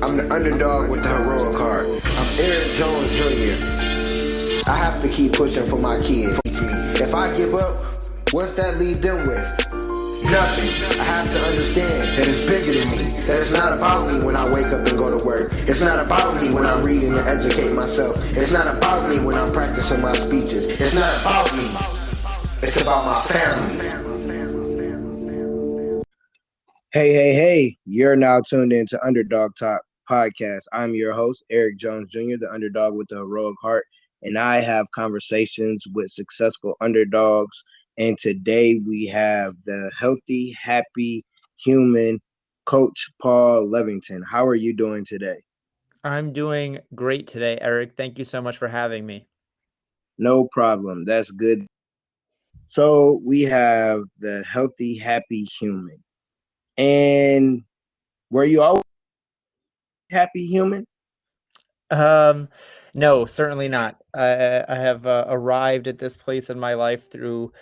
I'm the underdog with the heroic heart. I'm Eric Jones Jr. I have to keep pushing for my kids. If I give up, what's that leave them with? Nothing. I have to understand that it's bigger than me. That it's not about me when I wake up and go to work. It's not about me when I'm reading to educate myself. It's not about me when I'm practicing my speeches. It's not about me. It's about my family. Hey, you're now tuned into Underdog Talk podcast. I'm your host, Eric Jones Jr., the underdog with the heroic heart, and I have conversations with successful underdogs. And today we have the healthy, happy human coach, Paul Levitin. How are you doing today? I'm doing great today, Eric. Thank you so much for having me. No problem. That's good. So we have the healthy, happy human. And were you always happy human? No, certainly not. I have arrived at this place in my life through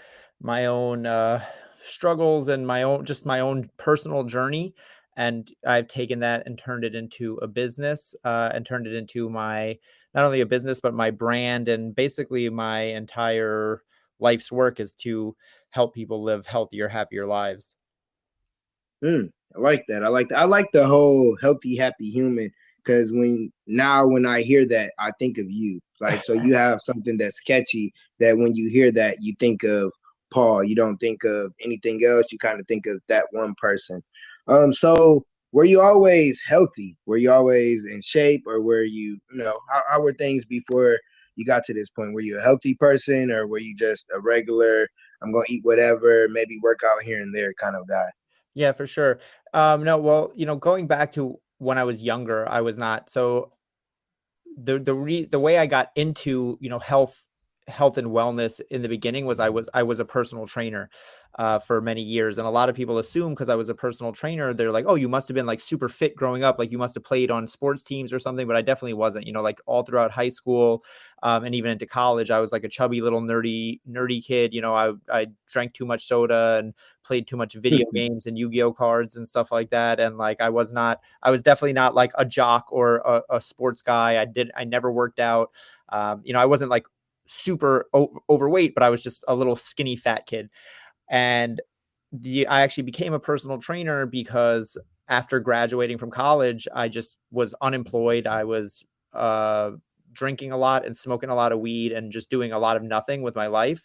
my own struggles and my own personal journey, and I've taken that and turned it into a business, and turned it into my not only a business but my brand, and basically my entire life's work is to help people live healthier, happier lives. I like that. I like that. I like the whole healthy, happy human because when I hear that, I think of you. Like, so you have something that's catchy that when you hear that, you think of Paul. You don't think of anything else. You kind of think of that one person. So were you always healthy? Were you always in shape, or were how were things before you got to this point? Were you a healthy person, or were you just a regular, I'm gonna eat whatever, maybe work out here and there kind of guy? Yeah, for sure. No, well, going back to when I was younger, I was not. So the way I got into health and wellness in the beginning was I was a personal trainer for many years, and a lot of people assume because I was a personal trainer, they're like, oh, you must have been like super fit growing up, like you must have played on sports teams or something, but I definitely wasn't. Like all throughout high school, and even into college, I was like a chubby little nerdy kid. I drank too much soda and played too much video games and Yu-Gi-Oh cards and stuff like that, and like I was definitely not like a jock or a sports guy. I never worked out. I wasn't like super overweight, but I was just a little skinny fat kid. And I actually became a personal trainer because after graduating from college, I just was unemployed. I was drinking a lot and smoking a lot of weed and just doing a lot of nothing with my life.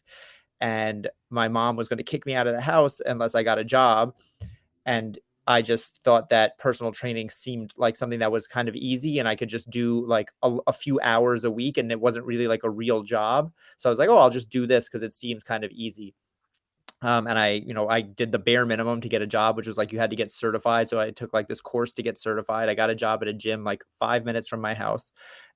And my mom was going to kick me out of the house unless I got a job. And I just thought that personal training seemed like something that was kind of easy and I could just do like a few hours a week, and it wasn't really like a real job. So I was like, oh, I'll just do this because it seems kind of easy. And I did the bare minimum to get a job, which was like you had to get certified. So I took like this course to get certified. I got a job at a gym like 5 minutes from my house,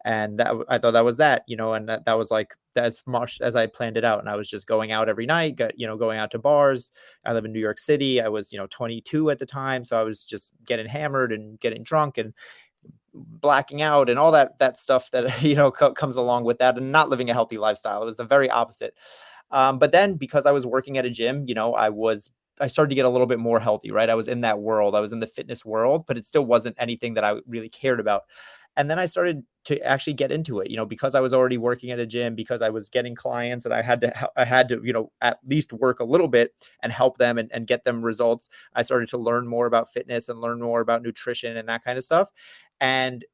and I thought that was that, and that was like as much as I planned it out. And I was just going out every night, going out to bars. I live in New York City. I was 22 at the time, so I was just getting hammered and getting drunk and blacking out and all that stuff that comes along with that, and not living a healthy lifestyle. It was the very opposite. But then because I was working at a gym, I started to get a little bit more healthy, right? I was in that world. I was in the fitness world, but it still wasn't anything that I really cared about. And then I started to actually get into it, because I was already working at a gym, because I was getting clients, and I had to, at least work a little bit and help them and get them results. I started to learn more about fitness and learn more about nutrition and that kind of stuff. And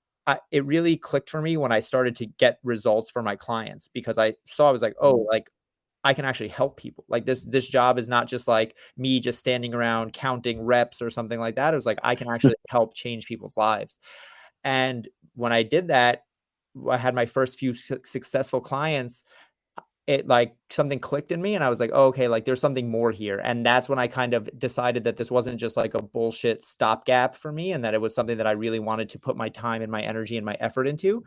it really clicked for me when I started to get results for my clients, because I was like, oh, like I can actually help people. Like this job is not just like me just standing around counting reps or something like that. It was like, I can actually help change people's lives. And when I did that, I had my first few successful clients. It like something clicked in me, and I was like, oh, okay, like there's something more here. And that's when I kind of decided that this wasn't just like a bullshit stopgap for me, and that it was something that I really wanted to put my time and my energy and my effort into.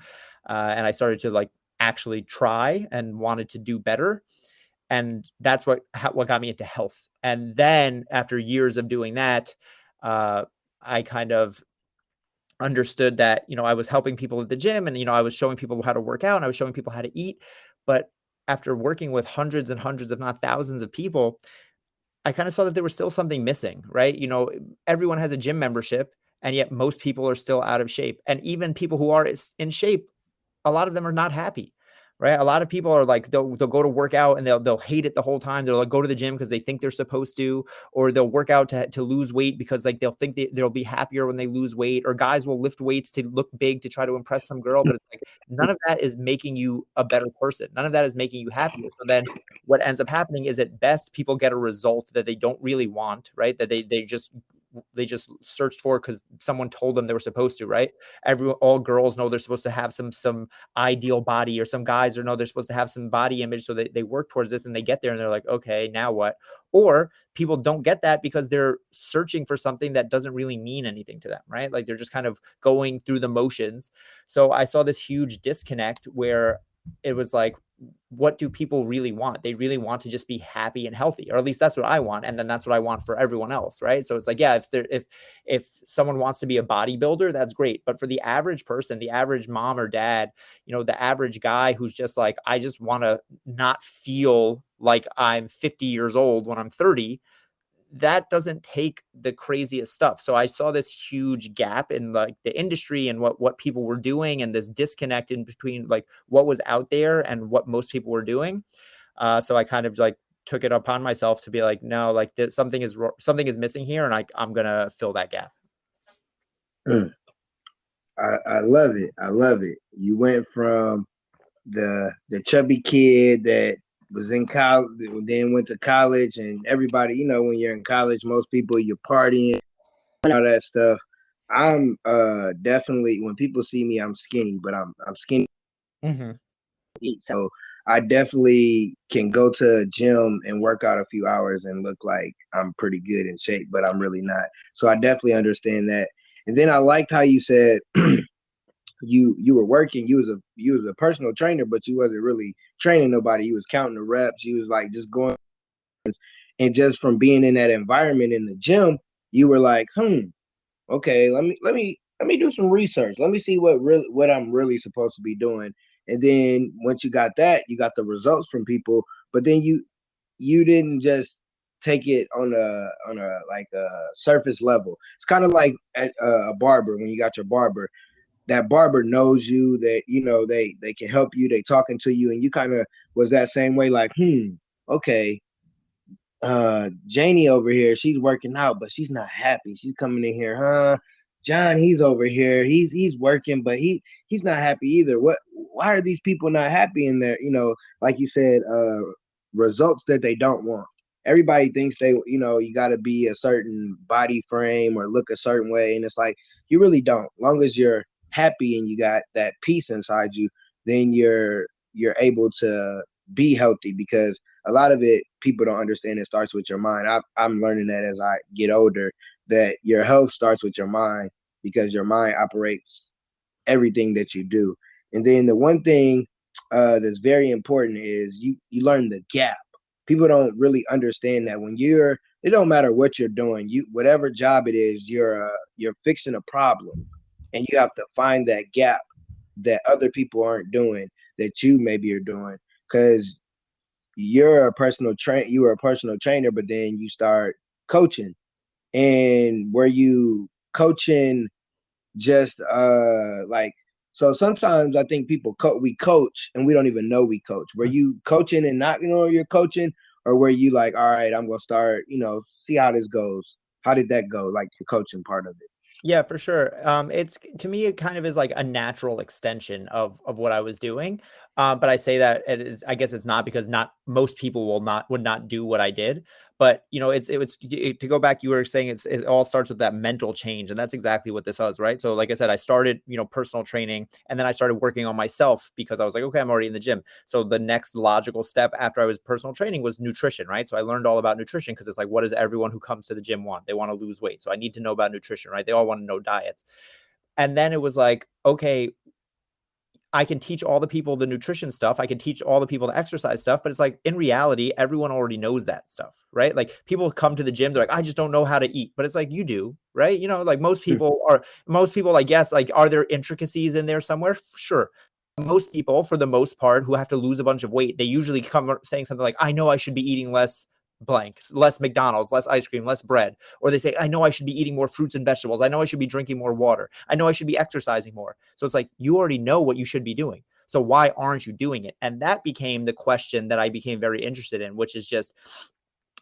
And I started to like actually try and wanted to do better. And that's what got me into health. And then after years of doing that, I kind of understood that, I was helping people at the gym, and, I was showing people how to work out, and I was showing people how to eat. But after working with hundreds and hundreds, if not thousands of people, I kind of saw that there was still something missing, right? Everyone has a gym membership, And yet most people are still out of shape. And even people who are in shape, a lot of them are not happy, right? A lot of people are like, they'll go to work out and they'll hate it the whole time. They'll like go to the gym because they think they're supposed to, or they'll work out to lose weight because like they'll think they'll be happier when they lose weight, or guys will lift weights to look big to try to impress some girl. But it's like, none of that is making you a better person. None of that is making you happier. So then what ends up happening is, at best, people get a result that they don't really want, right? That they just searched for because someone told them they were supposed to, right? All girls know they're supposed to have some ideal body, or some guys know they're supposed to have some body image. So they work towards this and they get there and they're like, okay, now what? Or people don't get that because they're searching for something that doesn't really mean anything to them, right? Like they're just kind of going through the motions. So I saw this huge disconnect where it was like, what do people really want? They really want to just be happy and healthy, or at least that's what I want. And then that's what I want for everyone else. Right. So it's like, yeah, if someone wants to be a bodybuilder, that's great. But for the average person, the average mom or dad, the average guy who's just like, I just want to not feel like I'm 50 years old when I'm 30, that doesn't take the craziest stuff. So I saw this huge gap in like the industry and what people were doing, and this disconnect in between like what was out there and what most people were doing. So I kind of like took it upon myself to be like, no, like something is missing here, and I'm gonna fill that gap. I love it. I love it. You went from the chubby kid that was in college, then went to college, and everybody, when you're in college, most people, you're partying, all that stuff. I'm definitely, when people see me, I'm skinny, but I'm skinny. Mm-hmm. So I definitely can go to a gym and work out a few hours and look like I'm pretty good in shape, but I'm really not. So I definitely understand that. And then I liked how you said you were working, you was a personal trainer, but you wasn't really training nobody. You was counting the reps. You was like just going, and just from being in that environment in the gym, you were like, okay, let me do some research. Let me see what I'm really supposed to be doing. And then once you got that, you got the results from people, but then you didn't just take it on a like a surface level. It's kind of like at a barber. When you got your barber, that barber knows you, that they can help you, they talking to you, and you kind of was that same way, like, okay, Janie over here, she's working out, but she's not happy. She's coming in here, John, he's over here, he's working, but he's not happy either. Why are these people not happy in there? Like you said, results that they don't want. Everybody thinks you got to be a certain body frame or look a certain way, and it's like, you really don't. Long as you're happy and you got that peace inside you, then you're able to be healthy, because a lot of it, people don't understand, it starts with your mind. I'm learning that as I get older, that your health starts with your mind, because your mind operates everything that you do. And then the one thing that's very important is you learn the gap. People don't really understand that when it don't matter what you're doing, whatever job it is, you're fixing a problem, and you have to find that gap that other people aren't doing, that you maybe are doing, because you were a personal trainer, but then you start coaching. And were you coaching just like, so sometimes I think people we coach and we don't even know we coach. Were you coaching and not you're coaching, or were you like, all right, I'm gonna start, see how this goes? How did that go, like the coaching part of it? Yeah, for sure. It's, to me, it kind of is like a natural extension of what I was doing. But I say that I guess it's not, because not most people would not do what I did. But to go back, you were saying it all starts with that mental change, and that's exactly what this does, right? So like I said, I started personal training, and then I started working on myself, because I was like, okay, I'm already in the gym. So the next logical step after I was personal training was nutrition, right? So I learned all about nutrition, because it's like, what does everyone who comes to the gym want? They want to lose weight. So I need to know about nutrition, right? They all want to know diets. And then it was like, okay, I can teach all the people the nutrition stuff. I can teach all the people the exercise stuff, but it's like, in reality, everyone already knows that stuff, right? Like, people come to the gym, they're like, I just don't know how to eat, but it's like, you do, right? Like most people, I guess, like, are there intricacies in there somewhere? Sure. Most people, for the most part, who have to lose a bunch of weight, they usually come saying something like, I know I should be eating less blank, less McDonald's, less ice cream, less bread. Or they say, I know I should be eating more fruits and vegetables. I know I should be drinking more water. I know I should be exercising more. So it's like, you already know what you should be doing. So why aren't you doing it? And that became the question that I became very interested in, which is just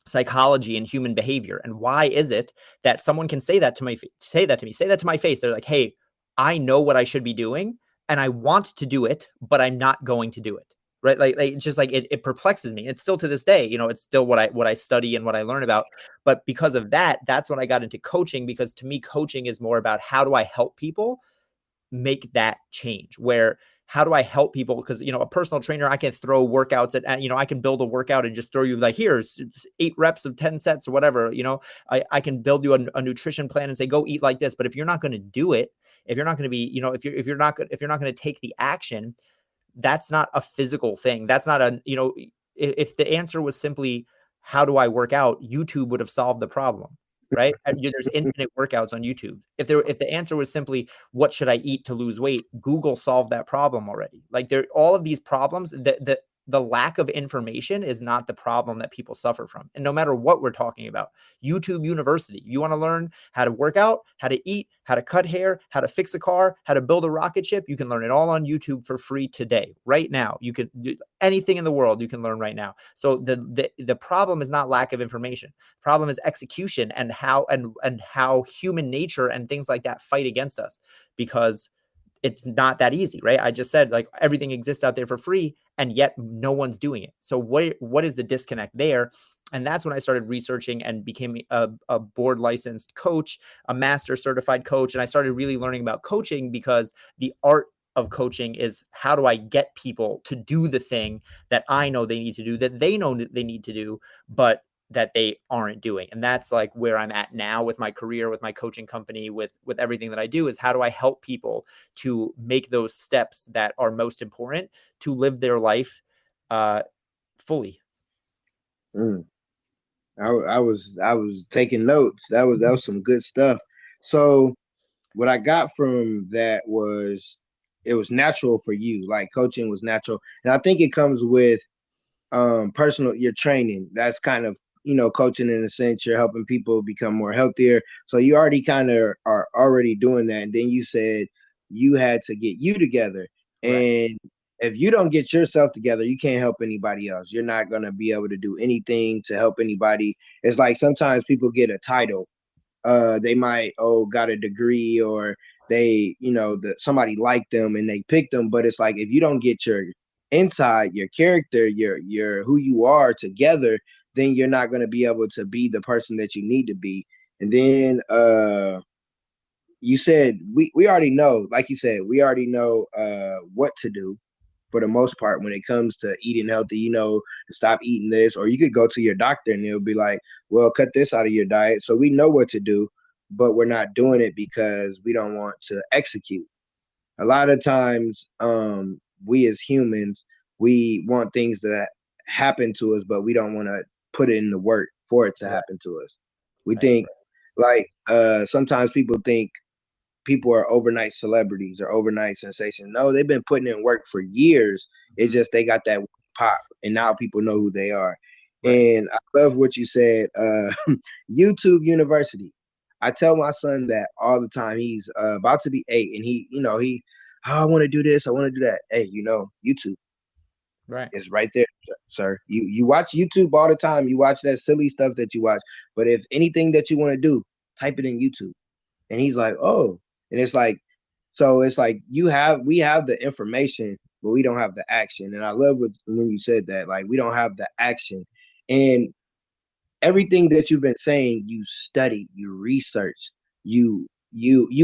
psychology and human behavior. And why is it that someone can say that to me, say that to my face? They're like, hey, I know what I should be doing and I want to do it, but I'm not going to do it. Right. Like it's just like it perplexes me. It's still to this day, it's still what I study and what I learn about. But because of that, that's when I got into coaching, because to me, coaching is more about how do I help people make that change, where how do I help people? Because, a personal trainer, I can throw workouts at, I can build a workout and just throw you like, here's 8 reps of 10 sets or whatever. I can build you a nutrition plan and say, go eat like this. But if you're not going to do it, if you're not going to be, if you're not going to take the action, that's not a physical thing. That's not if the answer was simply, how do I work out? YouTube would have solved the problem. Right? There's infinite workouts on YouTube. If the answer was simply, what should I eat to lose weight? Google solved that problem already. Like all of these problems, the lack of information is not the problem that people suffer from. And no matter what we're talking about, YouTube University, you want to learn how to work out, how to eat, how to cut hair, how to fix a car, how to build a rocket ship, you can learn it all on YouTube for free today, right now. You could do anything in the world you can learn right now. So the problem is not lack of information. The problem is execution and how human nature and things like that fight against us, because it's not that easy, right? I just said, like, everything exists out there for free, and yet no one's doing it. So what is the disconnect there? And that's when I started researching and became a board licensed coach, a master certified coach. And I started really learning about coaching, because the art of coaching is, how do I get people to do the thing that I know they need to do, that they know that they need to do, but that they aren't doing. And that's like where I'm at now with my career, with my coaching company, with everything that I do, is how do I help people to make those steps that are most important to live their life fully. I was taking notes. That was some good stuff. So what I got from that was, it was natural for you. Like, coaching was natural. And I think it comes with personal, your training. That's kind of, coaching in a sense. You're helping people become more healthier. So you already kind of are already doing that. And then you said you had to get you together. Right. And if you don't get yourself together, you can't help anybody else. You're not going to be able to do anything to help anybody. It's like sometimes people get a title. They might, got a degree, or they, somebody liked them and they picked them. But it's like, if you don't get your inside, your character, your who you are together, then you're not going to be able to be the person that you need to be. And then you said we already know, like you said, we already know what to do for the most part when it comes to eating healthy. To stop eating this, or you could go to your doctor and they'll be like, well, cut this out of your diet. So we know what to do, but we're not doing it because we don't want to execute. A lot of times, we as humans, we want things to happen to us, but we don't want to put in the work for it to happen to us. We think, like, sometimes people think people are overnight celebrities or overnight sensations. No, they've been putting in work for years. It's just they got that pop, and now people know who they are. Right. And I love what you said. YouTube University. I tell my son that all the time. He's about to be 8, and I want to do this, I want to do that. Hey, YouTube. Right. It's right there, sir. You watch YouTube all the time. You watch that silly stuff that you watch. But if anything that you want to do, type it in YouTube. And he's like, oh. And it's like, so it's like we have the information, but we don't have the action. And I love when you said that, like, we don't have the action. And everything that you've been saying, you studied, you researched, you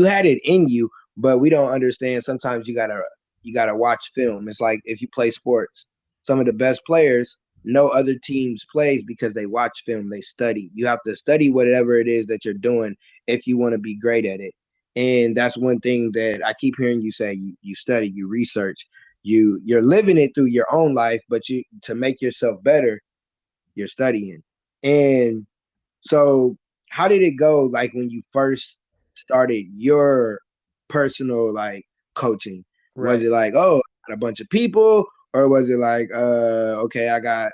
had it in you, but we don't understand. Sometimes you gotta watch film. It's like if you play sports, some of the best players, no other teams plays because they watch film, they study. You have to study whatever it is that you're doing if you want to be great at it. And that's one thing that I keep hearing you say. You study, you research, you're living it through your own life, but you, to make yourself better, you're studying. And so how did it go, like, when you first started your personal, like, coaching? Right. Was it like, oh, a bunch of people, Or was it like, okay, I got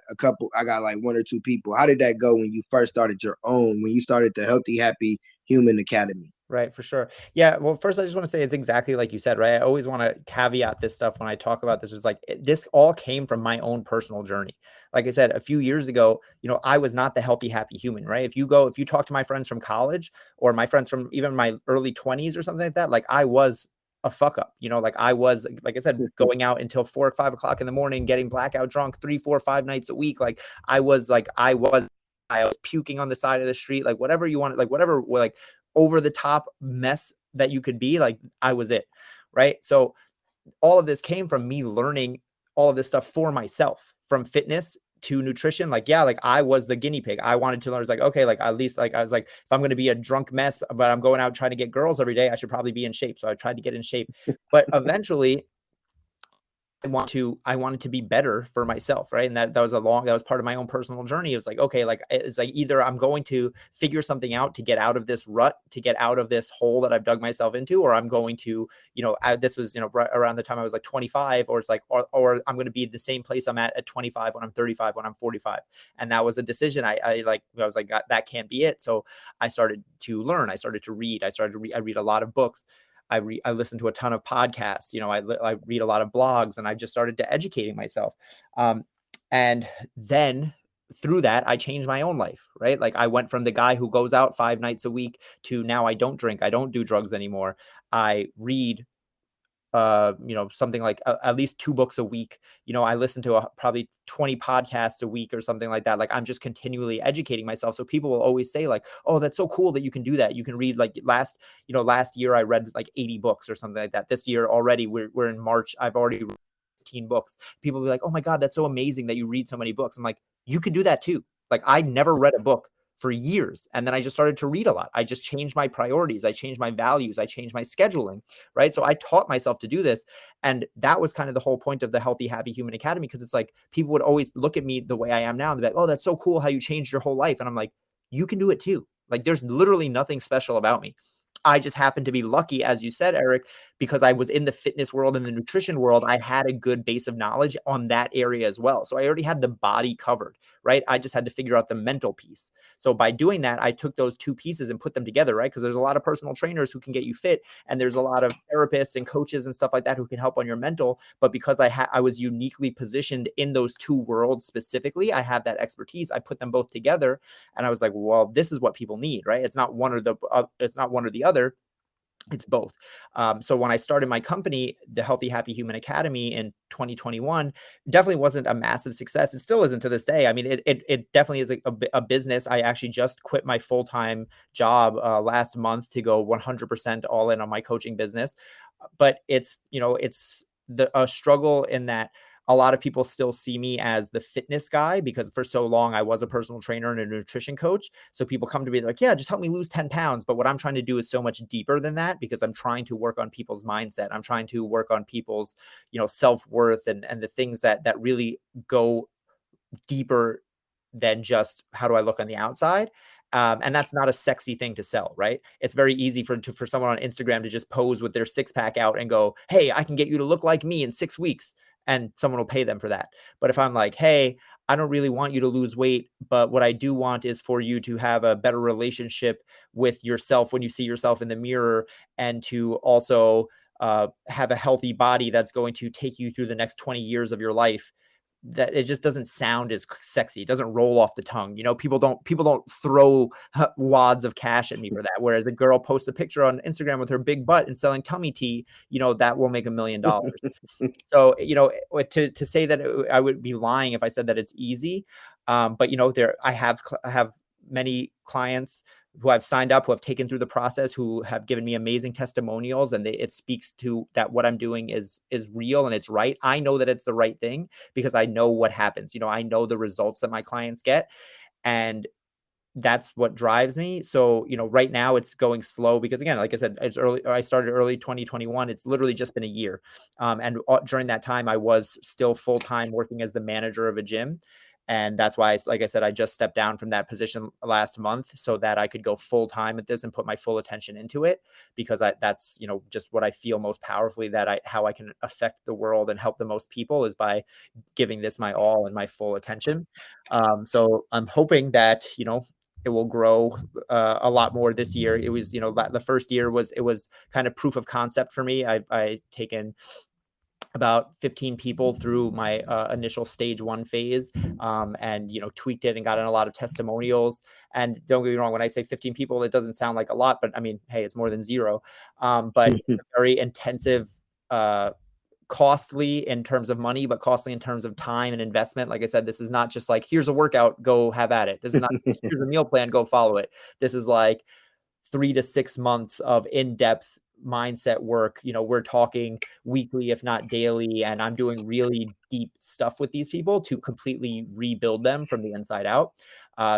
like one or two people? How did that go when you first started your own, when you started the Healthy Happy Human Academy? Right, for sure. Yeah. Well, first, I just want to say it's exactly like you said, right? I always want to caveat this stuff when I talk about this. Is like this all came from my own personal journey. Like I said, a few years ago, I was not the healthy, happy human, right? If you talk to my friends from college or my friends from even my early 20s or something like that, like I was a fuck up, like I was, like I said, going out until 4 or 5 o'clock in the morning, getting blackout drunk 3, 4, 5 nights a week. Like I was puking on the side of the street, like whatever you want, like whatever, like over the top mess that you could be, like I was it. Right. So all of this came from me learning all of this stuff for myself, from fitness to nutrition. Like, yeah, like I was the guinea pig. I wanted to learn. It's like, okay, like at least like I was like, if I'm going to be a drunk mess, but I'm going out trying to get girls every day, I should probably be in shape. So I tried to get in shape, but eventually I wanted to be better for myself. Right. And that was part of my own personal journey. It was like, okay, like it's like either I'm going to figure something out to get out of this rut, to get out of this hole that I've dug myself into, or I'm going to, this was, right around the time I was like 25, or it's like, or I'm going to be the same place I'm at 25, when I'm 35, when I'm 45. And that was a decision. I was like, that can't be it. So I started to learn. I started to read. I read a lot of books. I listen to a ton of podcasts, I read a lot of blogs, and I just started to educating myself. And then through that, I changed my own life, right? Like I went from the guy who goes out 5 nights a week to now I don't drink, I don't do drugs anymore. I read something like at least 2 books a week. I listen to probably 20 podcasts a week or something like that. Like I'm just continually educating myself. So people will always say like, oh, that's so cool that you can do that. You can read like last year I read like 80 books or something like that. This year already we're in March. I've already read 15 books. People will be like, oh my God, that's so amazing that you read so many books. I'm like, you can do that too. Like I never read a book for years. And then I just started to read a lot. I just changed my priorities. I changed my values. I changed my scheduling, right? So I taught myself to do this. And that was kind of the whole point of the Healthy, Happy Human Academy, because it's like people would always look at me the way I am now and be like, oh, that's so cool how you changed your whole life. And I'm like, you can do it too. Like there's literally nothing special about me. I just happened to be lucky, as you said, Eric, because I was in the fitness world and the nutrition world. I had a good base of knowledge on that area as well. So I already had the body covered, right? I just had to figure out the mental piece. So by doing that, I took those two pieces and put them together, right? Because there's a lot of personal trainers who can get you fit, and there's a lot of therapists and coaches and stuff like that who can help on your mental. But because I was uniquely positioned in those two worlds specifically, I had that expertise. I put them both together, and I was like, well, this is what people need, right? It's not one or the other. It's both. So when I started my company, the Healthy, Happy Human Academy in 2021, definitely wasn't a massive success. It still isn't to this day. I mean, it definitely is a business. I actually just quit my full-time job last month to go 100% all in on my coaching business. But it's a struggle in that a lot of people still see me as the fitness guy, because for so long I was a personal trainer and a nutrition coach. So people come to me like, yeah, just help me lose 10 pounds. But what I'm trying to do is so much deeper than that, because I'm trying to work on people's mindset. I'm trying to work on people's, self-worth and the things that really go deeper than just how do I look on the outside. And that's not a sexy thing to sell, right? It's very easy for someone on Instagram to just pose with their 6-pack out and go, hey, I can get you to look like me in 6 weeks. And someone will pay them for that. But if I'm like, hey, I don't really want you to lose weight, but what I do want is for you to have a better relationship with yourself when you see yourself in the mirror, and to also have a healthy body that's going to take you through the next 20 years of your life, that it just doesn't sound as sexy. It doesn't roll off the tongue. People don't throw wads of cash at me for that. Whereas a girl posts a picture on Instagram with her big butt and selling tummy tea, that will make $1 million. So, to say that I would be lying if I said that it's easy. But I have many clients who I've signed up, who have taken through the process, who have given me amazing testimonials, and it speaks to that what I'm doing is real and it's right. I know that it's the right thing because I know what happens. I know the results that my clients get, and that's what drives me. So, right now it's going slow because, again, like I said, it's early. I started early 2021. It's literally just been a year. And during that time, I was still full-time working as the manager of a gym. And that's why, like I said, I just stepped down from that position last month so that I could go full time at this and put my full attention into it, because that's, you know, just what I feel most powerfully, that how I can affect the world and help the most people is by giving this my all and my full attention. So I'm hoping that, you know, it will grow a lot more this year. It was, you know, the first year was kind of proof of concept for me. I taken about 15 people through my initial stage 1 phase, and, you know, tweaked it and got in a lot of testimonials. And don't get me wrong, when I say 15 people, it doesn't sound like a lot, but I mean, hey, it's more than zero. But very intensive, costly in terms of money, but costly in terms of time and investment. Like I said, this is not just like, here's a workout, go have at it. This is not, here's a meal plan, go follow it. This is like 3 to 6 months of in-depth mindset work. You know, we're talking weekly, if not daily, and I'm doing really deep stuff with these people to completely rebuild them from the inside out.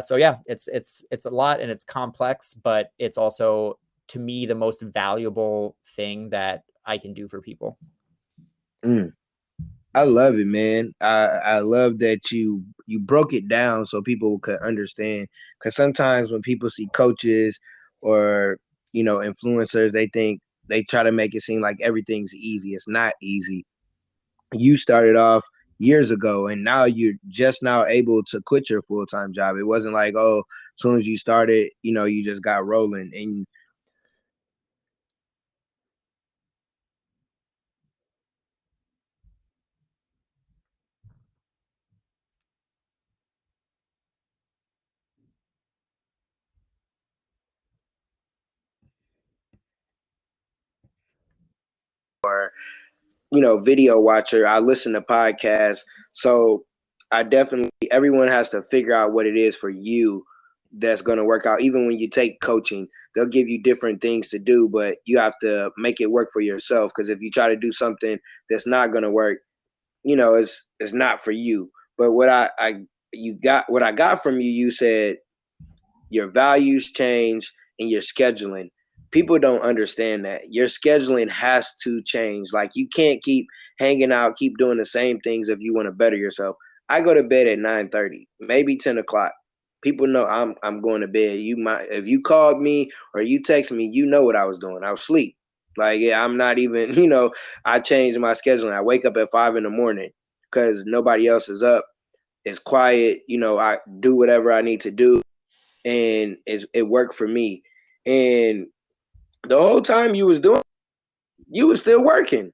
So yeah, it's a lot, and it's complex, but it's also, to me, the most valuable thing that I can do for people. I love it, man. I love that you broke it down so people could understand. Because sometimes when people see coaches or, you know, influencers, they try to make it seem like everything's easy. It's not easy. You started off years ago, and now you're just now able to quit your full-time job. It wasn't like, oh, as soon as you started, you know, you just got rolling. And you know, video watcher. I listen to podcasts. So I definitely, everyone has to figure out what it is for you that's going to work out. Even when you take coaching, they'll give you different things to do, but you have to make it work for yourself. Because if you try to do something that's not going to work, you know, it's not for you. But what I got from you, you said your values change and your scheduling. People don't understand that. Your scheduling has to change. Like, you can't keep hanging out, keep doing the same things if you want to better yourself. I go to bed at 9:30, maybe 10 o'clock. People know I'm going to bed. You might, if you called me or you text me, you know what I was doing. I was asleep. Like, yeah, I'm not even, you know, I changed my scheduling. I wake up at 5 in the morning because nobody else is up. It's quiet. You know, I do whatever I need to do, and it worked for me. And the whole time you was doing, you was still working.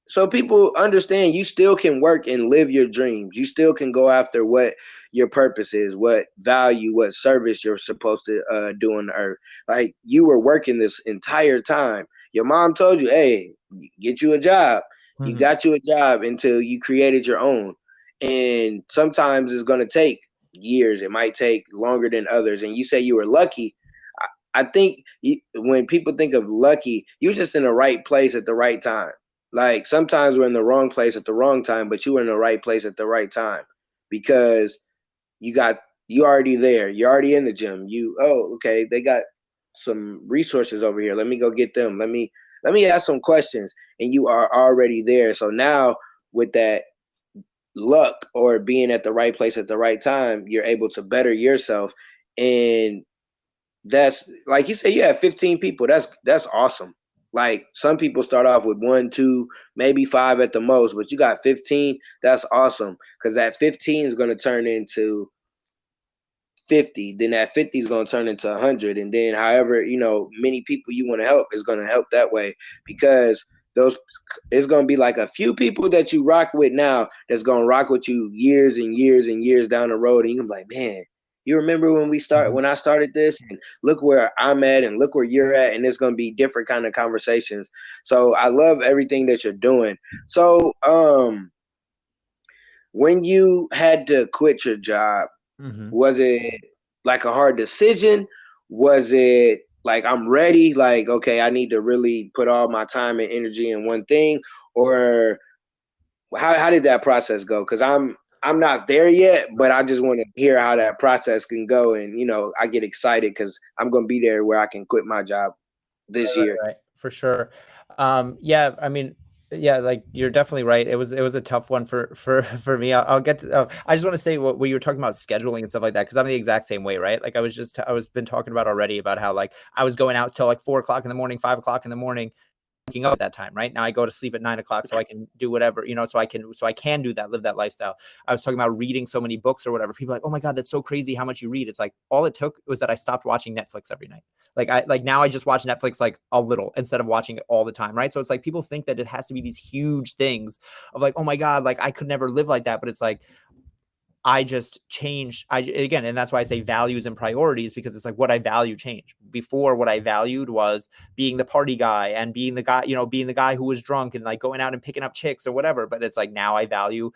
So people understand you still can work and live your dreams. You still can go after what your purpose is, what value, what service you're supposed to do on the earth. Like, you were working this entire time. Your mom told you, hey, get you a job. You got you a job until you created your own. And sometimes it's going to take years. It might take longer than others. And you say you were lucky. I think when people think of lucky, you're just in the right place at the right time. Like, sometimes we're in the wrong place at the wrong time, but you were in the right place at the right time because you already there. You're already in the gym. Okay, they got some resources over here. Let me go get them. Let me ask some questions, and you are already there. So now, with that luck or being at the right place at the right time, you're able to better yourself. And that's, like you said, you have 15 people. That's awesome. Like, some people start off with 1, 2, maybe 5 at the most, but you got 15. That's awesome, because that 15 is going to turn into 50. Then that 50 is going to turn into 100, and then however, you know, many people you want to help is going to help that way, because those it's going to be like a few people that you rock with now that's going to rock with you years and years and years down the road, and you're like, man, you remember when I started this, and look where I'm at and look where you're at, and it's going to be different kind of conversations. So I love everything that you're doing. So when you had to quit your job, was it like a hard decision? Was it like, I'm ready, like, okay, I need to really put all my time and energy in one thing? Or how did that process go? Because I'm not there yet, but I just want to hear how that process can go. And, you know, I get excited because I'm going to be there where I can quit my job this year. Right, for sure. Yeah, I mean, Yeah, like you're definitely right. It was a tough one for me. I'll get to, I just want to say what you were talking about scheduling and stuff like that, because I'm the exact same way, right? Like I was been talking about already about how like I was going out till like 4 o'clock in the morning, 5 o'clock in the morning, waking up at that time. Right now, I go to sleep at 9 o'clock so I can do whatever, so I can do that, live that lifestyle. I was talking about reading so many books or whatever. People are like, oh my god, that's so crazy how much you read. It's like all it took was that I stopped watching Netflix every night. Like now I just watch Netflix like a little instead of watching it all the time, right? So it's like people think that it has to be these huge things of like, oh my god, like I could never live like that, but it's like I just changed. Again, and that's why I say values and priorities, because it's like what I value changed. Before, what I valued was being the party guy and being the guy, being the guy who was drunk and like going out and picking up chicks or whatever. But it's like now I value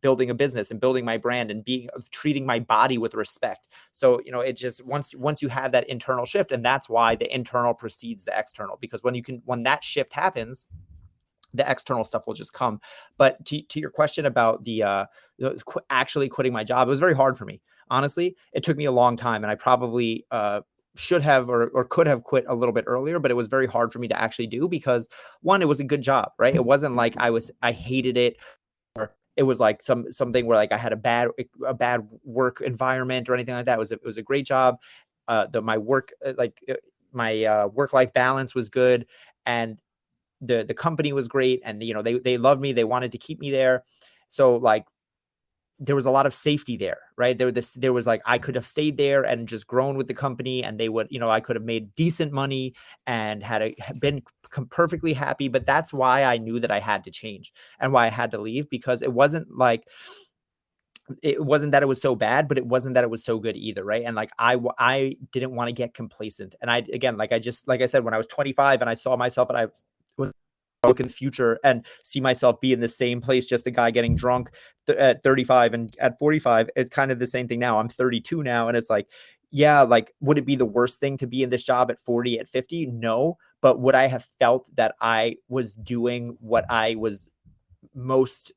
building a business and building my brand and treating my body with respect. So, it just once you have that internal shift, and that's why the internal precedes the external, because when that shift happens, the external stuff will just come. But to your question about the actually quitting my job, it was very hard for me. Honestly, it took me a long time, and I probably should have or could have quit a little bit earlier, but it was very hard for me to actually do because one, it was a good job, right? It wasn't like I hated it, or it was like something where like I had a bad work environment or anything like that. It was a great job. My work my work-life balance was good, and the company was great, and they loved me, they wanted to keep me there. So like there was a lot of safety there, right? There was like I could have stayed there and just grown with the company, and they would, I could have made decent money and had been perfectly happy. But that's why I knew that I had to change and why I had to leave, because it wasn't that it was so bad, but it wasn't that it was so good either, right? And like I didn't want to get complacent. And like I said, when I was 25 and I saw myself and I was look in the future and see myself be in the same place, just the guy getting drunk at 35 and at 45, it's kind of the same thing now. I'm 32 now, and it's like, yeah, like would it be the worst thing to be in this job at 40, at 50? No. But would I have felt that I was doing what I was most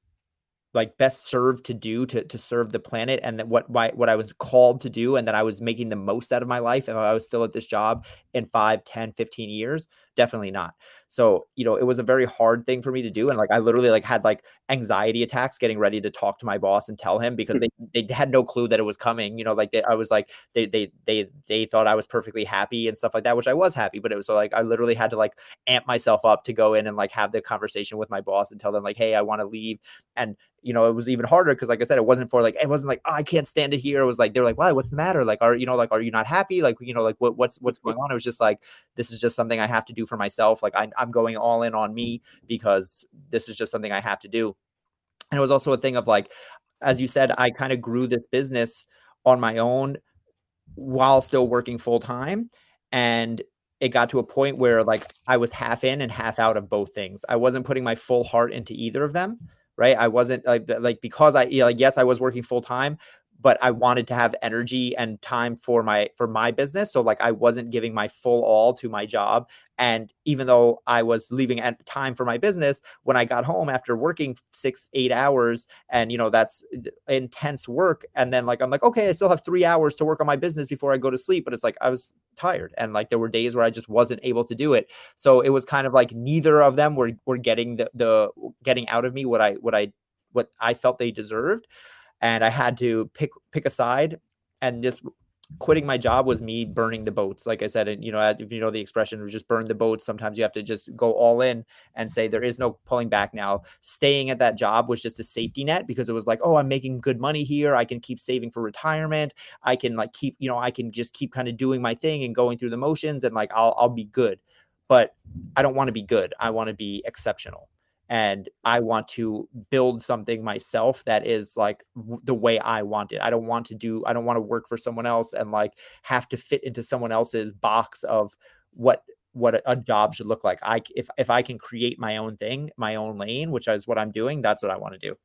like best served to do to serve the planet, and that what I was called to do, and that I was making the most out of my life if I was still at this job in 5, 10, 15 years? Definitely not. So, it was a very hard thing for me to do. And like, I literally like had like anxiety attacks getting ready to talk to my boss and tell him, because they had no clue that it was coming. I was like, they thought I was perfectly happy and stuff like that, which I was happy, but it was like, I literally had to like amp myself up to go in and like have the conversation with my boss and tell them like, hey, I want to leave. And it was even harder because, like I said, it wasn't like, oh, I can't stand it here. It was like, they were like, wow, what's the matter? Like, are you not happy? Like, what's going on? It was just like, this is just something I have to do for myself. Like I'm going all in on me because this is just something I have to do. And it was also a thing of like, as you said, I kind of grew this business on my own while still working full time. And it got to a point where like I was half in and half out of both things. I wasn't putting my full heart into either of them. Right. I wasn't like because yes, I was working full time, but I wanted to have energy and time for my business. So like I wasn't giving my full all to my job. And even though I was leaving at time for my business, when I got home after working 6-8 hours, and that's intense work, and then like I'm like, okay, I still have 3 hours to work on my business before I go to sleep, but it's like I was tired, and like there were days where I just wasn't able to do it. So it was kind of like neither of them were getting the getting out of me what I felt they deserved. And I had to pick a side, and just quitting my job was me burning the boats. Like I said, and if you know the expression, just burn the boats. Sometimes you have to just go all in and say there is no pulling back now. Staying at that job was just a safety net, because it was like, oh, I'm making good money here. I can keep saving for retirement. I can like I can just keep kind of doing my thing and going through the motions, and like I'll be good. But I don't want to be good. I want to be exceptional. And I want to build something myself that is like the way I want it. I don't want to work for someone else and like have to fit into someone else's box of what a job should look like. If I can create my own thing, my own lane, which is what I'm doing, that's what I want to do.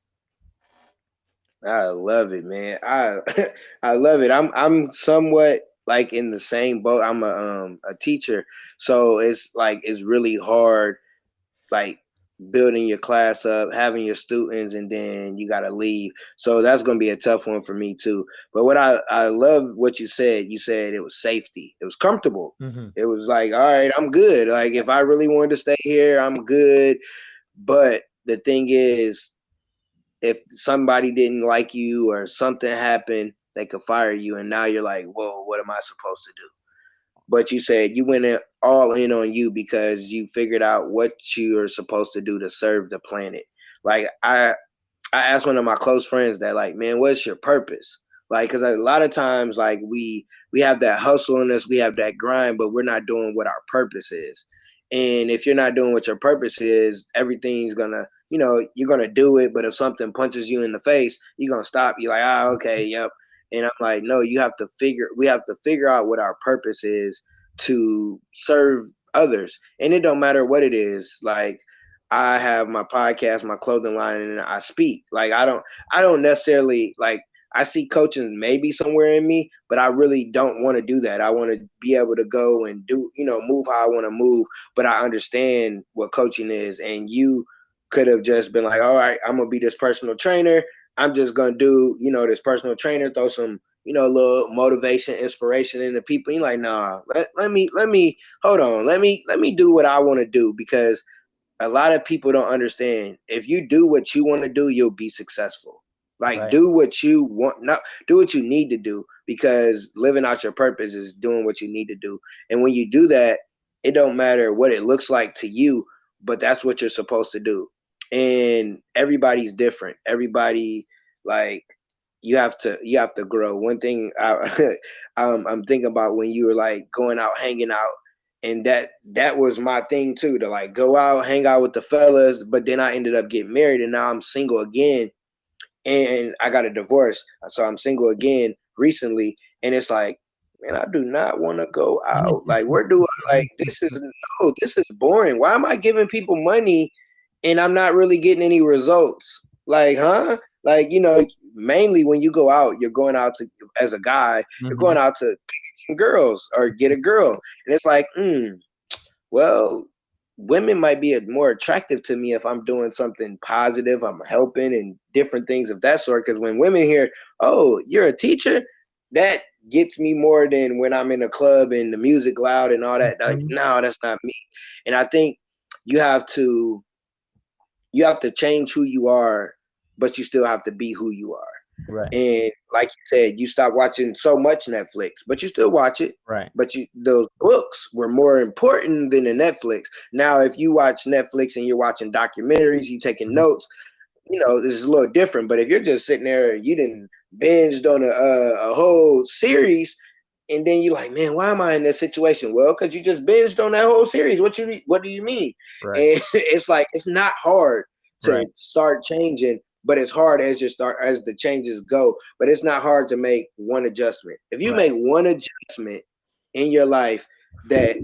I love it, man. I love it. I'm somewhat like in the same boat. I'm a teacher, so it's really hard, like building your class up, having your students, and then you got to leave. So that's going to be a tough one for me too. But what I love what you said. You said it was safety. It was comfortable. Mm-hmm. It was like, all right, I'm good. Like if I really wanted to stay here, I'm good. But the thing is, if somebody didn't like you or something happened, they could fire you. And now you're like, whoa, what am I supposed to do? But you said you went all in on you because you figured out what you are supposed to do to serve the planet. Like I asked one of my close friends that, like, man, what's your purpose? Like, because a lot of times, like, we have that hustle in us, we have that grind, but we're not doing what our purpose is. And if you're not doing what your purpose is, everything's gonna, you're gonna do it. But if something punches you in the face, you're gonna stop. You're like, okay, yep. And I'm like, no, we have to figure out what our purpose is to serve others. And it don't matter what it is. Like, I have my podcast, my clothing line, and I speak. Like, I don't necessarily, like, I see coaching maybe somewhere in me, but I really don't want to do that. I want to be able to go and do, move how I want to move, but I understand what coaching is. And you could have just been like, all right, I'm going to be this personal trainer. I'm just going to do, this personal trainer, throw some, little motivation, inspiration into people. You're like, nah, let me, hold on. Let me do what I want to do, because a lot of people don't understand. If you do what you want to do, you'll be successful. Like, Right. do what you want, not do what you need to do, because living out your purpose is doing what you need to do. And when you do that, it don't matter what it looks like to you, but that's what you're supposed to do. And everybody's different. Everybody, like, you have to grow. One thing I'm thinking about, when you were like going out, hanging out, and that was my thing too, to like go out, hang out with the fellas. But then I ended up getting married, and now I'm single again, and I got a divorce, so I'm single again recently. And it's like, man, I do not want to go out. Like, where do I, like, this is boring. Why am I giving people money and I'm not really getting any results? Like, huh? Like, mainly when you go out, you're going out to, as a guy, you're going out to pick some girls or get a girl. And it's like, well, women might be more attractive to me if I'm doing something positive, I'm helping, and different things of that sort. Because when women hear, oh, you're a teacher, that gets me more than when I'm in a club and the music loud and all that. Like, no, that's not me. And I think you have to change who you are, but you still have to be who you are. Right. And like you said, you stop watching so much Netflix, but you still watch it. Right. But those books were more important than the Netflix. Now, if you watch Netflix and you're watching documentaries, you taking notes, this is a little different. But if you're just sitting there, you didn't binged on a whole series, and then you're like, man, why am I in this situation? Well, because you just binged on that whole series. What do you mean? Right. And it's like, it's not hard to start changing, but it's hard as the changes go. But it's not hard to make one adjustment. If you make one adjustment in your life that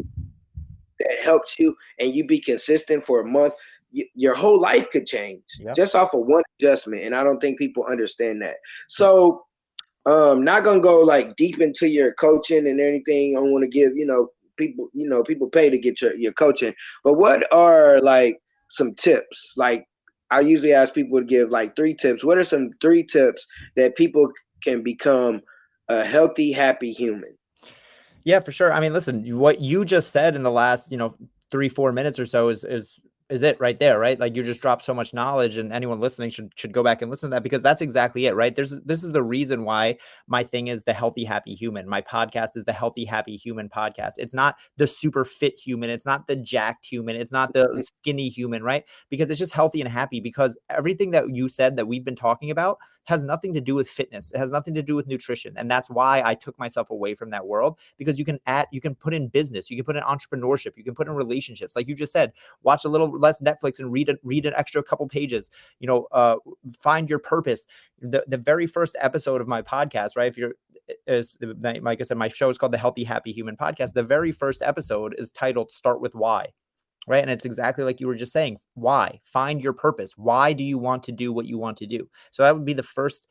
helps you, and you be consistent for a month, your whole life could change just off of one adjustment. And I don't think people understand that. So not gonna go like deep into your coaching and anything. I don't want to give people pay to get your coaching, but what are like some tips? Like, I usually ask people to give like 3 tips. What are some 3 tips that people can become a healthy, happy human? Yeah, for sure. I mean, listen, what you just said in the last 3-4 minutes or so is it right there, right? Like, you just dropped so much knowledge, and anyone listening should go back and listen to that, because that's exactly it, right? This is the reason why my thing is the Healthy Happy Human. My podcast is the Healthy Happy Human podcast. It's not the super fit human. It's not the jacked human. It's not the skinny human, right? Because it's just healthy and happy, because everything that you said that we've been talking about has nothing to do with fitness. It has nothing to do with nutrition. And that's why I took myself away from that world, because you can put in business, you can put in entrepreneurship, you can put in relationships. Like you just said, watch a little less Netflix and read an extra couple pages, find your purpose. The very first episode of my podcast, right? Like I said, my show is called the Healthy Happy Human Podcast. The very first episode is titled Start With Why. Right. And it's exactly like you were just saying. Why? Find your purpose. Why do you want to do what you want to do? So that would be the first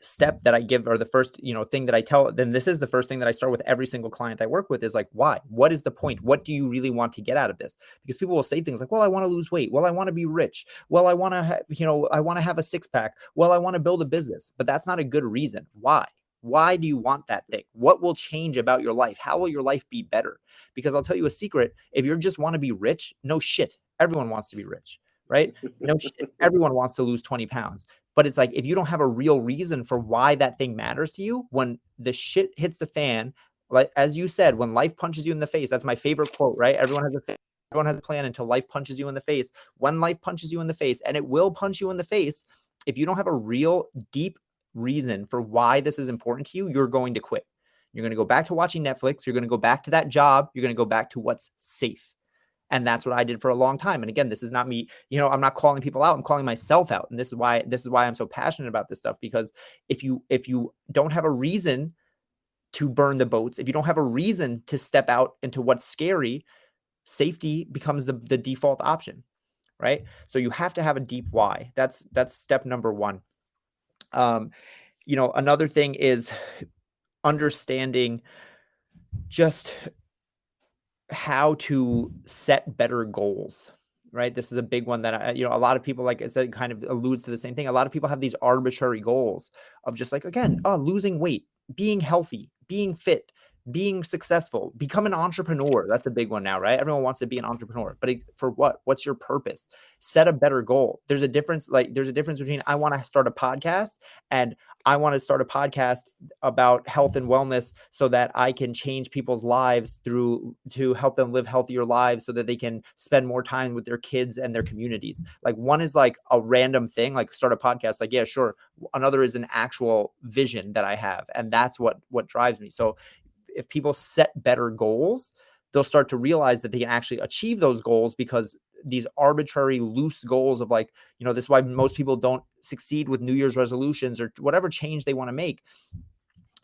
step that I give, or the first, thing that I tell. Then this is the first thing that I start with every single client I work with, is like, why? What is the point? What do you really want to get out of this? Because people will say things like, well, I want to lose weight. Well, I want to be rich. Well, I want to I want to have a 6-pack. Well, I want to build a business. But that's not a good reason. Why? Why do you want that thing? What will change about your life? How will your life be better? Because I'll tell you a secret. If you just want to be rich, no shit. Everyone wants to be rich, right? No shit. Everyone wants to lose 20 pounds. But it's like, if you don't have a real reason for why that thing matters to you, when the shit hits the fan, like, as you said, when life punches you in the face, that's my favorite quote, right? Everyone has a plan until life punches you in the face. When life punches you in the face, and it will punch you in the face, if you don't have a real deep reason for why this is important to you, you're going to quit. You're going to go back to watching Netflix. You're going to go back to that job. You're going to go back to what's safe. And that's what I did for a long time. And again, this is not me, I'm not calling people out. I'm calling myself out. And this is why I'm so passionate about this stuff, because if you don't have a reason to burn the boats, if you don't have a reason to step out into what's scary, safety becomes the default option, right? So you have to have a deep why. That's step number one. Another thing is understanding just how to set better goals, right? This is a big one that a lot of people, like I said, kind of alludes to the same thing. A lot of people have these arbitrary goals of just like, again, losing weight, being healthy, being fit, being successful, become an entrepreneur. That's a big one now, right? Everyone wants to be an entrepreneur, but for what? What's your purpose? Set a better goal. There's a difference between I want to start a podcast and I want to start a podcast about health and wellness so that I can change people's lives to help them live healthier lives so that they can spend more time with their kids and their communities. Like, one is like a random thing, like start a podcast, like, yeah, sure. Another is an actual vision that I have. And that's what drives me. So if people set better goals, they'll start to realize that they can actually achieve those goals, because these arbitrary loose goals of like, this is why most people don't succeed with New Year's resolutions or whatever change they want to make.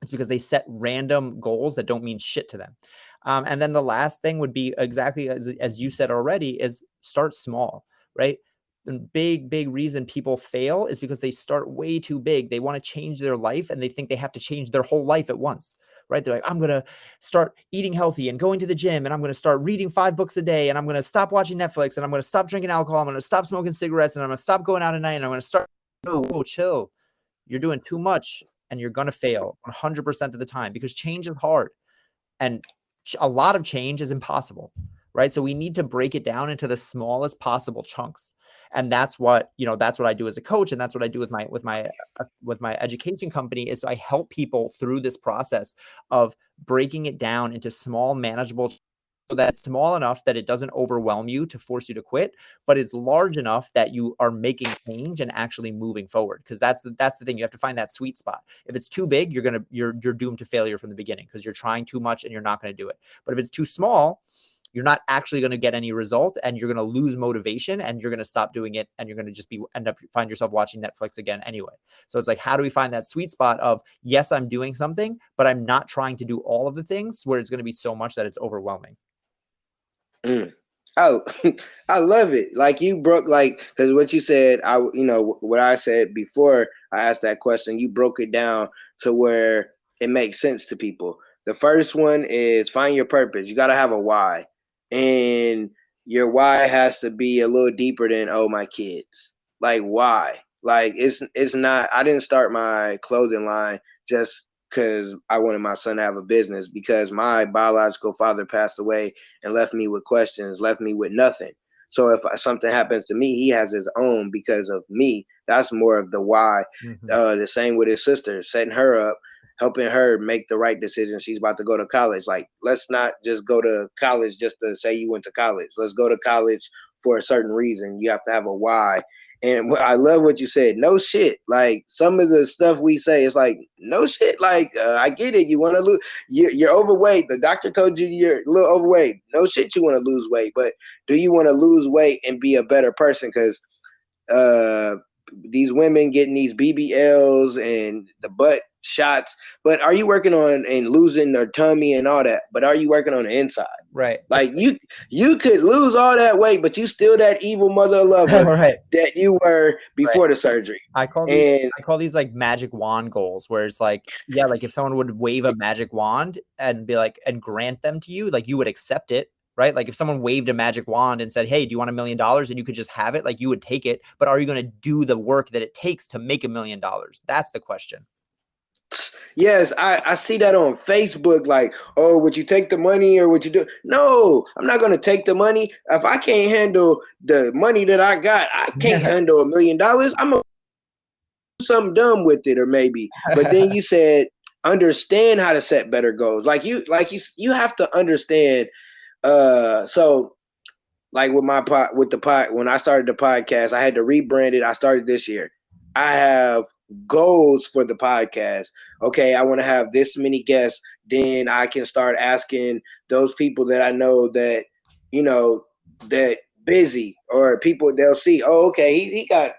It's because they set random goals that don't mean shit to them. And then the last thing would be exactly as you said already, is start small, right? The big reason people fail is because they start way too big. They want to change their life and they think they have to change their whole life at once, right? They're like, I'm going to start eating healthy and going to the gym, and I'm going to start reading 5 books a day, and I'm going to stop watching Netflix, and I'm going to stop drinking alcohol. I'm going to stop smoking cigarettes, and I'm going to stop going out at night, and I'm going to start, whoa, chill. You're doing too much and you're going to fail 100% of the time, because change is hard and a lot of change is impossible. Right. So we need to break it down into the smallest possible chunks. And that's what I do as a coach. And that's what I do with my education company, is I help people through this process of breaking it down into small, manageable, so that's small enough that it doesn't overwhelm you to force you to quit, but it's large enough that you are making change and actually moving forward. Because that's the thing. You have to find that sweet spot. If it's too big, you're doomed to failure from the beginning, because you're trying too much and you're not going to do it. But if it's too small, you're not actually going to get any result, and you're going to lose motivation, and you're going to stop doing it, and you're going to just find yourself watching Netflix again anyway. So it's like, how do we find that sweet spot of, yes, I'm doing something, but I'm not trying to do all of the things where it's going to be so much that it's overwhelming. I love it. Like, you broke, like, because what you said, what I said before I asked that question, you broke it down to where it makes sense to people. The first one is find your purpose. You got to have a why. And your why has to be a little deeper than, oh, my kids. Like, why? Like, it's not, I didn't start my clothing line just because I wanted my son to have a business, because my biological father passed away and left me with questions, left me with nothing. So if something happens to me, he has his own because of me. That's more of the why. Mm-hmm. The same with his sister, setting her up, helping her make the right decision. She's about to go to college. Like, let's not just go to college just to say you went to college. Let's go to college for a certain reason. You have to have a why. And I love what you said. No shit. Like, some of the stuff we say is like, no shit. Like, I get it. You want to lose. You're overweight. The doctor told you you're a little overweight. No shit, you want to lose weight. But do you want to lose weight and be a better person? Because these women getting these BBLs and the butt shots, but are you working on and losing their tummy and all that? But are you working on the inside? Right. Like, you could lose all that weight, but you still that evil mother lover right. that you were before the surgery. I call these like magic wand goals, where it's like, yeah, like if someone would wave a magic wand and be like, and grant them to you, like you would accept it. Right? Like if someone waved a magic wand and said, hey, do you want $1 million? And you could just have it, like you would take it. But are you going to do the work that it takes to make $1 million? That's the question. Yes, I see that on Facebook. Like, oh, would you take the money or would you do? No, I'm not gonna take the money. If I can't handle the money that I got, I can't handle $1 million. I'm gonna do something dumb with it, or maybe. But then you said understand how to set better goals. You have to understand. So like with the pod, when I started the podcast, I had to rebrand it. I started this year. I have goals for the podcast. Okay, I want to have this many guests. Then I can start asking those people that I know that, that busy, or people they'll see, oh, okay, he got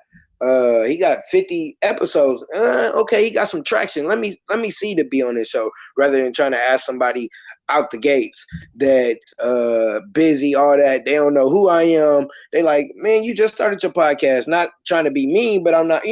50 episodes. Okay, he got some traction. Let me see to be on this show, rather than trying to ask somebody out the gates that busy, all that. They don't know who I am. They like, man, you just started your podcast. Not trying to be mean, but I'm not,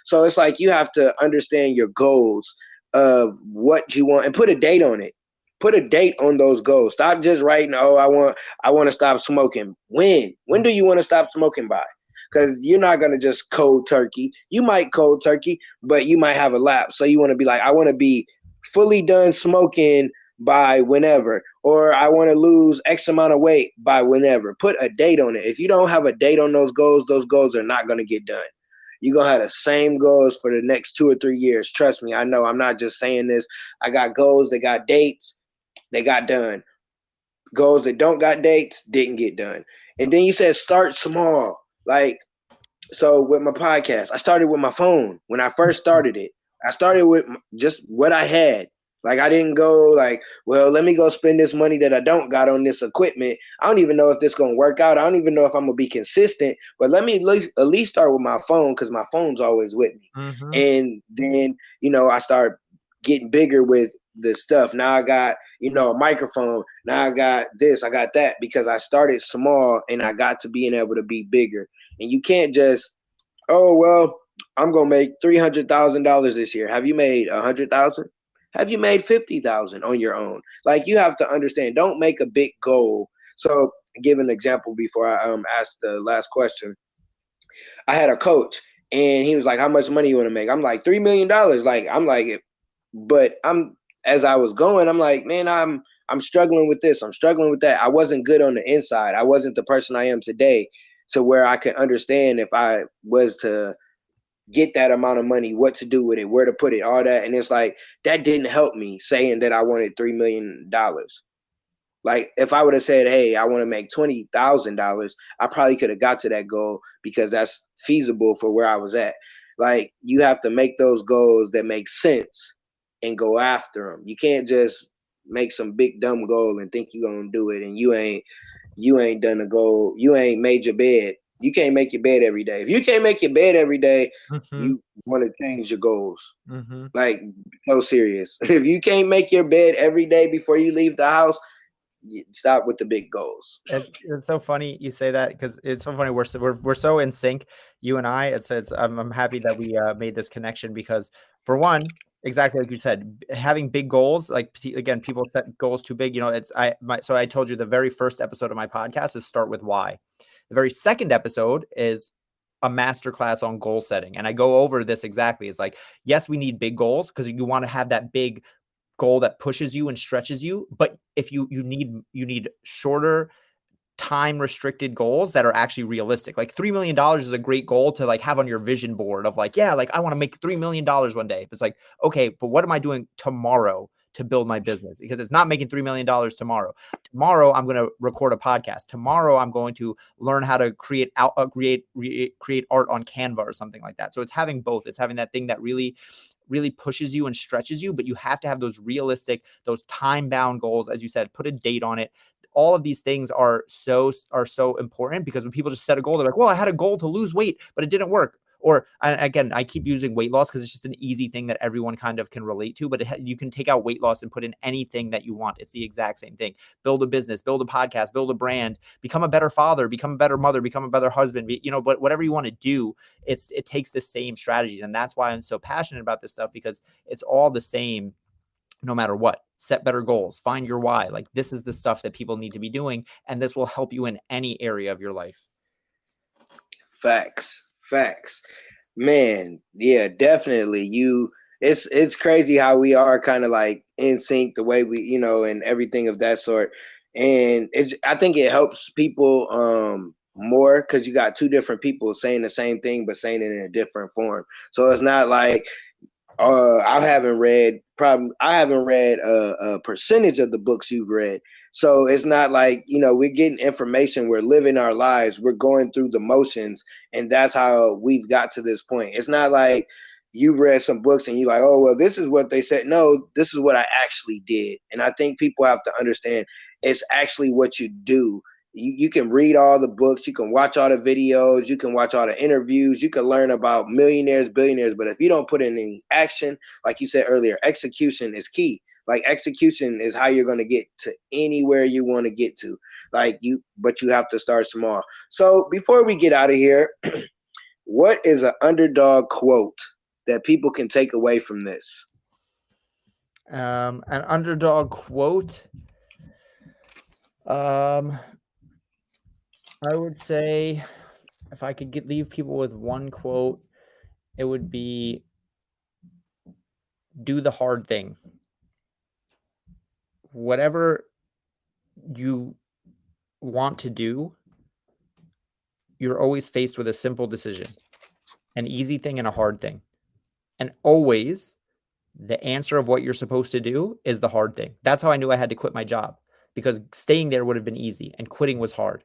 So it's like you have to understand your goals of what you want and put a date on it. Put a date on those goals. Stop just writing, oh, I want to stop smoking. When? When do you want to stop smoking by? Because you're not going to just cold turkey. You might cold turkey, but you might have a lapse. So you want to be like, I want to be fully done smoking by whenever, or I want to lose X amount of weight by whenever. Put a date on it. If you don't have a date on those goals are not going to get done. You're going to have the same goals for the next 2 or 3 years. Trust me, I know. I'm not just saying this. I got goals, they got dates, they got done. Goals that don't got dates didn't get done. And then you said start small. Like, so with my podcast, I started with my phone. When I first started it, I started with just what I had. Like, I didn't go like, well, let me go spend this money that I don't got on this equipment. I don't even know if this going to work out. I don't even know if I'm going to be consistent, but let me at least start with my phone, because my phone's always with me. Mm-hmm. And then, I start getting bigger with the stuff. Now I got, a microphone. Now I got this, I got that, because I started small and I got to being able to be bigger. And you can't just, oh, well, I'm going to make $300,000 this year. Have you made 100,000? Have you made 50,000 on your own? Like, you have to understand, don't make a big goal. So give an example before I ask the last question. I had a coach and he was like, how much money you want to make? I'm like, $3 million. Like, I'm like, but as I was going, I'm like, man, I'm struggling with this. I'm struggling with that. I wasn't good on the inside. I wasn't the person I am today, to where I could understand if I was to get that amount of money, what to do with it, where to put it, all that. And it's like, that didn't help me saying that I wanted $3 million. Like, if I would have said, hey, I want to make $20,000, I probably could have got to that goal, because that's feasible for where I was at. Like, you have to make those goals that make sense and go after them. You can't just make some big dumb goal and think you're going to do it, and you ain't done a goal. You ain't made your bed. You can't make your bed every day. If you can't make your bed every day, you want to change your goals. Like, so serious. If you can't make your bed every day before you leave the house, stop with the big goals. It's so funny you say that, because it's so funny. We're so in sync, you and I. I'm happy that we made this connection, because for one, exactly like you said, having big goals, like, again, people set goals too big. So I told you the very first episode of my podcast is start with why. The very second episode is a masterclass on goal setting. And I go over this exactly. It's like, yes, we need big goals, because you want to have that big goal that pushes you and stretches you. But if you need shorter time restricted goals that are actually realistic. Like $3 million is a great goal to like have on your vision board of like, yeah, like I want to make $3 million one day. It's like, okay, but what am I doing tomorrow to build my business? Because it's not making $3 million tomorrow. Tomorrow, I'm going to record a podcast. Tomorrow, I'm going to learn how to create art on Canva or something like that. So it's having both. It's having that thing that really pushes you and stretches you, but you have to have those realistic, those time-bound goals. As you said, put a date on it. All of these things are so important, because when people just set a goal, they're like, well, I had a goal to lose weight, but it didn't work. Or again, I keep using weight loss because it's just an easy thing that everyone kind of can relate to, but you can take out weight loss and put in anything that you want. It's the exact same thing. Build a business, build a podcast, build a brand, become a better father, become a better mother, become a better husband, but whatever you want to do, it takes the same strategies. And that's why I'm so passionate about this stuff, because it's all the same. No matter what, set better goals, find your why. Like, this is the stuff that people need to be doing, and this will help you in any area of your life. Facts. Man, yeah, definitely. You It's crazy how we are kind of like in sync the way we, and everything of that sort. And I think it helps people more because you got two different people saying the same thing but saying it in a different form. So it's not like I haven't read a percentage of the books you've read. So it's not like, we're getting information, we're living our lives, we're going through the motions, and that's how we've got to this point. It's not like you've read some books and you're like, oh, well, this is what they said. No, this is what I actually did. And I think people have to understand it's actually what you do. You can read all the books, you can watch all the videos, you can watch all the interviews, you can learn about millionaires, billionaires, but if you don't put in any action, like you said earlier, execution is key. Like execution is how you're going to get to anywhere you want to get to. But you have to start small. So before we get out of here, what is an underdog quote that people can take away from this? An underdog quote. I would say if I could leave people with one quote, it would be do the hard thing. Whatever you want to do, you're always faced with a simple decision, an easy thing and a hard thing. And always the answer of what you're supposed to do is the hard thing. That's how I knew I had to quit my job, because staying there would have been easy and quitting was hard.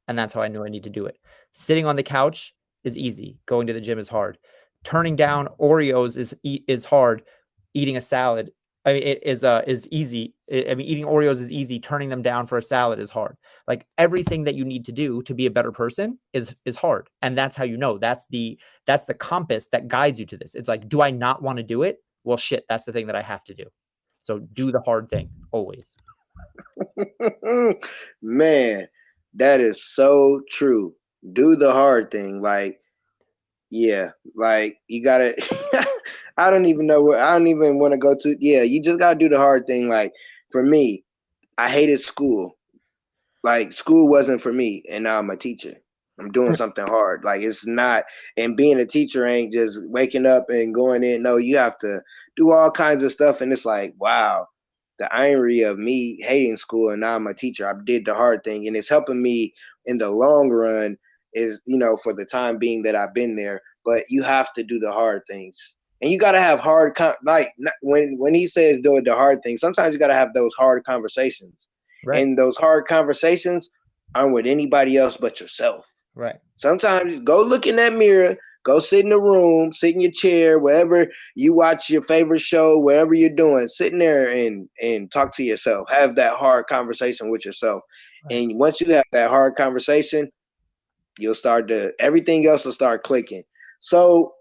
And that's how I knew I need to do it. Sitting on the couch is easy. Going to the gym is hard. Turning down Oreos is hard. Eating a salad, it is easy. Eating Oreos is easy. Turning them down for a salad is hard. Like everything that you need to do to be a better person is hard. And that's how you know. That's the compass that guides you to this. It's like, do I not want to do it? Well, shit, that's the thing that I have to do. So do the hard thing always. Man, that is so true. Do the hard thing. Like, yeah, like you gotta. I don't even know I don't even want to go to. Yeah, you just gotta do the hard thing. Like for me, I hated school. Like school wasn't for me, and now I'm a teacher. I'm doing something hard. Like it's not, and being a teacher ain't just waking up and going in. No, you have to do all kinds of stuff, and it's like, wow, the irony of me hating school and now I'm a teacher. I did the hard thing, and it's helping me in the long run. Is for the time being that I've been there, but you have to do the hard things, and you got to have hard when he says do the hard thing. Sometimes you got to have those hard conversations. Right. And those hard conversations aren't with anybody else but yourself. Right. Sometimes go look in that mirror, go sit in the room, sit in your chair, wherever you watch your favorite show, wherever you're doing, sitting there and talk to yourself. Have that hard conversation with yourself. Right. And once you have that hard conversation, you'll everything else will start clicking. So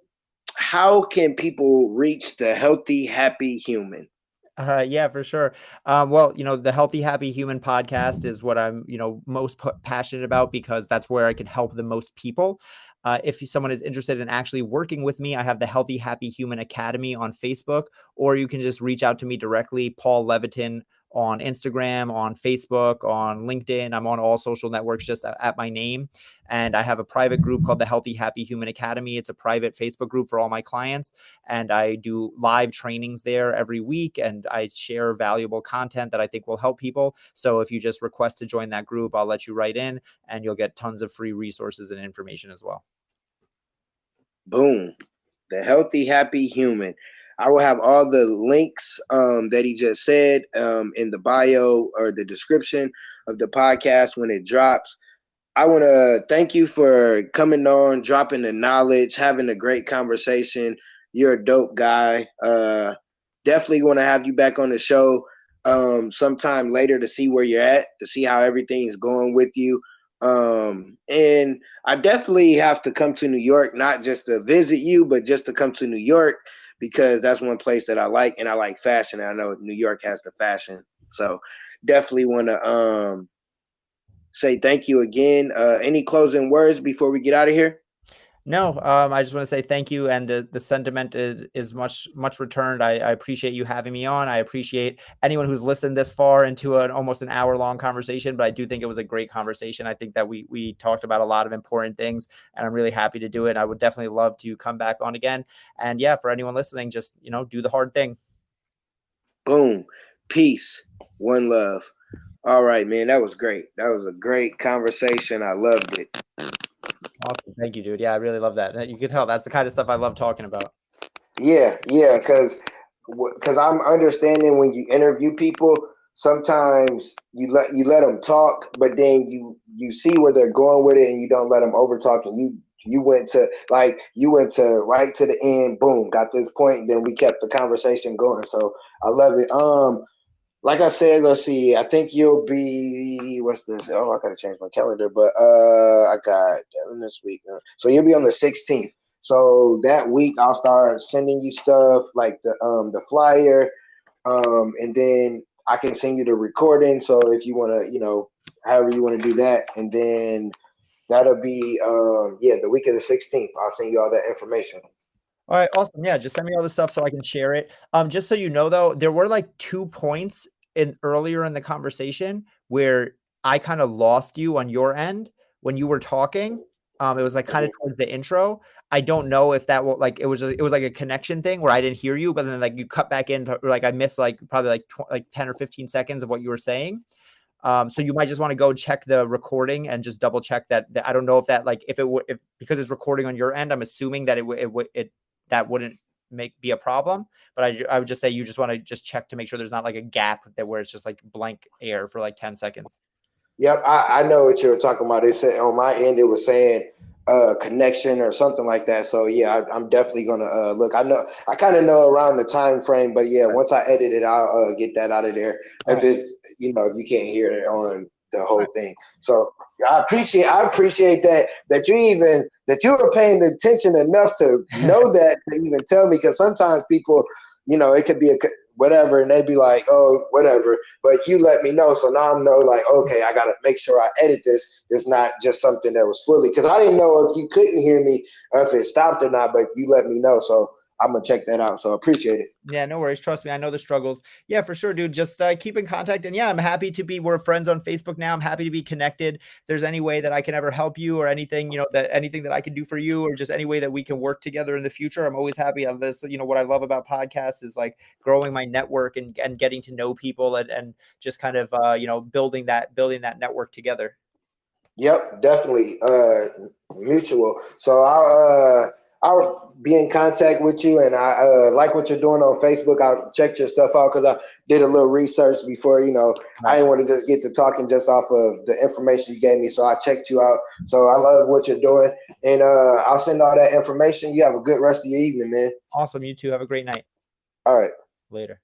how can people reach the healthy, happy human? Yeah, for sure. Well, the Healthy Happy Human podcast is what I'm, most passionate about, because that's where I can help the most people. If someone is interested in actually working with me, I have the Healthy Happy Human Academy on Facebook, or you can just reach out to me directly, Paul Levitin, on Instagram, on Facebook, on LinkedIn. I'm on all social networks just at my name. And I have a private group called the Healthy Happy Human Academy. It's a private Facebook group for all my clients. And I do live trainings there every week. And I share valuable content that I think will help people. So if you just request to join that group, I'll let you right in, and you'll get tons of free resources and information as well. Boom. The Healthy Happy Human. I will have all the links that he just said in the bio or the description of the podcast when it drops. I want to thank you for coming on, dropping the knowledge, having a great conversation. You're a dope guy. Definitely want to have you back on the show sometime later to see where you're at, to see how everything's going with you. And I definitely have to come to New York, not just to visit you, but just to come to New York, because that's one place that I like, and I like fashion. And I know New York has the fashion. So definitely want to say thank you again. Any closing words before we get out of here? No, I just want to say thank you, and the sentiment is much returned. I appreciate you having me on. I appreciate anyone who's listened this far into almost an hour-long conversation, but I do think it was a great conversation. I think that we talked about a lot of important things, and I'm really happy to do it. I would definitely love to come back on again. And yeah, for anyone listening, just do the hard thing. Boom. Peace. One love. All right, man. That was great. That was a great conversation. I loved it. Awesome. Thank you, dude. Yeah, I really love that. You can tell that's the kind of stuff I love talking about. Yeah, because I'm understanding when you interview people, sometimes you let them talk, but then you see where they're going with it, and you don't let them over talk, and you went to right to the end, boom, got this point, then we kept the conversation going. So I love it. Like I said, let's see. I think you'll be what's this? Oh, I gotta change my calendar, but I got this week. So you'll be on the 16th. So that week I'll start sending you stuff like the flyer, and then I can send you the recording. So if you want to, however you want to do that, and then that'll be the week of the 16th. I'll send you all that information. All right, awesome. Yeah, just send me all the stuff so I can share it. Just so you know, though, there were like 2 points earlier in the conversation where I kind of lost you on your end when you were talking. It was like kind of towards the intro. I don't know if that was like it was like a connection thing where I didn't hear you, but then like you cut back in, like I missed like probably like 10 or 15 seconds of what you were saying. So you might just want to go check the recording and just double check that I don't know if that like if because it's recording on your end, I'm assuming that it that wouldn't be a problem. But I would just say you just want to just check to make sure there's not like a gap where it's just like blank air for like 10 seconds. Yep, I know what you were talking about. It said on my end, it was saying connection or something like that. So yeah, I'm definitely gonna look. I kind of know around the time frame, but yeah, once I edit it, I'll get that out of there. If it's if you can't hear it on the whole thing. So I appreciate that you were paying attention enough to know that to even tell me, because sometimes people, it could be a whatever, and they'd be like, oh, whatever. But you let me know, so now I know, like, okay, I gotta make sure I edit this. It's not just something that was fully, because I didn't know if you couldn't hear me or if it stopped or not. But you let me know, so I'm gonna check that out. So appreciate it. Yeah, no worries. Trust me, I know the struggles. Yeah, for sure, dude. Just keep in contact. And yeah, I'm happy to we're friends on Facebook now. I'm happy to be connected. If there's any way that I can ever help you or anything, anything that I can do for you, or just any way that we can work together in the future, I'm always happy on this. What I love about podcasts is like growing my network and getting to know people and just kind of, building that network together. Yep, definitely mutual. So I'll be in contact with you, and I like what you're doing on Facebook. I'll check your stuff out because I did a little research before. I didn't want to just get to talking just off of the information you gave me, so I checked you out. So I love what you're doing, and I'll send all that information. You have a good rest of your evening, man. Awesome. You too. Have a great night. All right. Later.